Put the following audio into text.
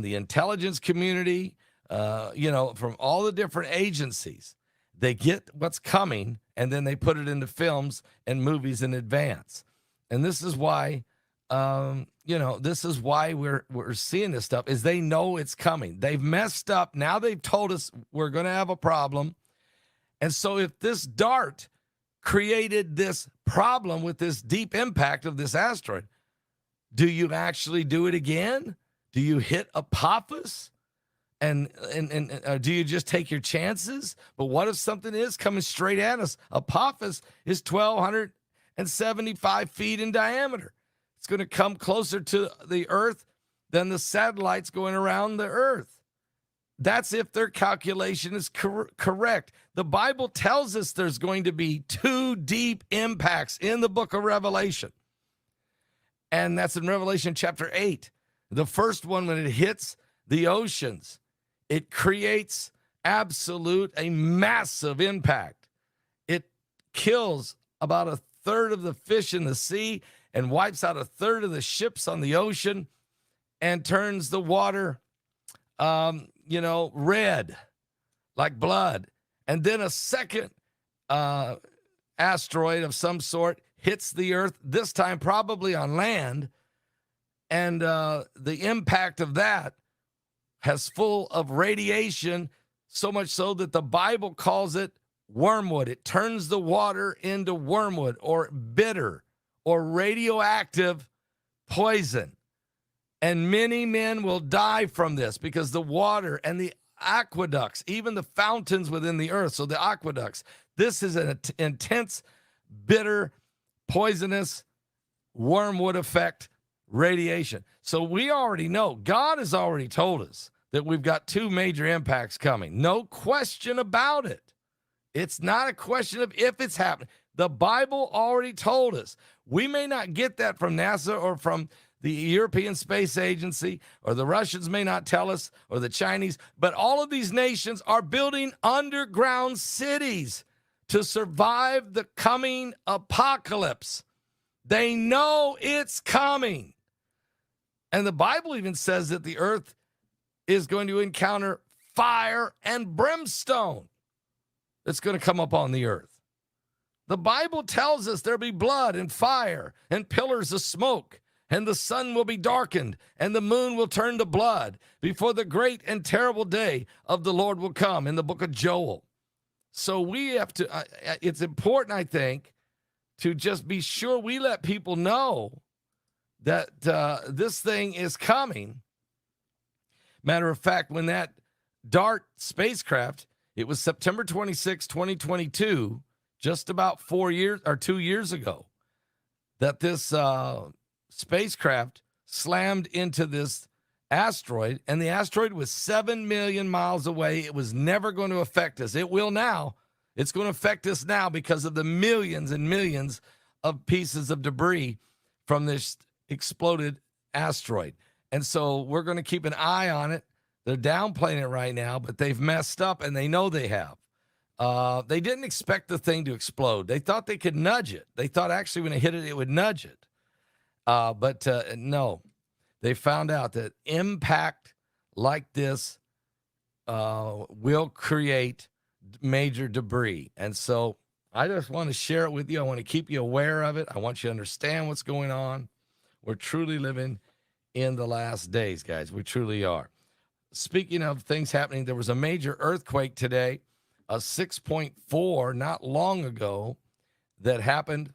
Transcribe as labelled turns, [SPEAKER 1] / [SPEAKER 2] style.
[SPEAKER 1] the intelligence community, from all the different agencies. They get what's coming, and then they put it into films and movies in advance. And this is why, this is why we're seeing this stuff, is they know it's coming. They've messed up. Now they've told us we're going to have a problem. And so if this dart created this problem with this deep impact of this asteroid, do you actually do it again? Do you hit Apophis? And do you just take your chances? But what if something is coming straight at us? Apophis is 1,275 feet in diameter. It's going to come closer to the Earth than the satellites going around the Earth. That's if their calculation is correct. The Bible tells us there's going to be 2 deep impacts in the book of Revelation. And that's in Revelation chapter 8. The first one, when it hits the oceans, it creates a massive impact. It kills about a third of the fish in the sea and wipes out a third of the ships on the ocean and turns the water, red, like blood. And then a second asteroid of some sort hits the Earth, this time probably on land. And the impact of that has full of radiation, so much so that the Bible calls it wormwood. It turns the water into wormwood or bitter or radioactive poison. And many men will die from this because the water and the aqueducts, even the fountains within the earth, so the aqueducts, this is an intense, bitter, poisonous wormwood effect radiation. So we already know, God has already told us that we've got 2 major impacts coming. No question about it. It's not a question of if it's happening. The Bible already told us. We may not get that from NASA or from the European Space Agency, or the Russians may not tell us, or the Chinese, but all of these nations are building underground cities to survive the coming apocalypse. They know it's coming. And the Bible even says that the earth is going to encounter fire and brimstone that's going to come upon the earth. The Bible tells us there'll be blood and fire and pillars of smoke, and the sun will be darkened, and the moon will turn to blood before the great and terrible day of the Lord will come, in the book of Joel. So we have to, it's important, I think, to just be sure we let people know that this thing is coming. Matter of fact, when that DART spacecraft, it was September 26, 2022, just about 2 years ago, that this spacecraft slammed into this asteroid, and the asteroid was 7 million miles away. It was never going to affect us. It will now. It's going to affect us now because of the millions and millions of pieces of debris from this exploded asteroid. And so we're going to keep an eye on it. They're downplaying it right now, but they've messed up, and they know they have. They didn't expect the thing to explode. They thought they could nudge it. They thought actually when it hit it, it would nudge it. But no, they found out that impact like this will create major debris. And so I just want to share it with you. I want to keep you aware of it. I want you to understand what's going on. We're truly living in the last days, guys. We truly are. Speaking of things happening, there was a major earthquake today, a 6.4 not long ago, that happened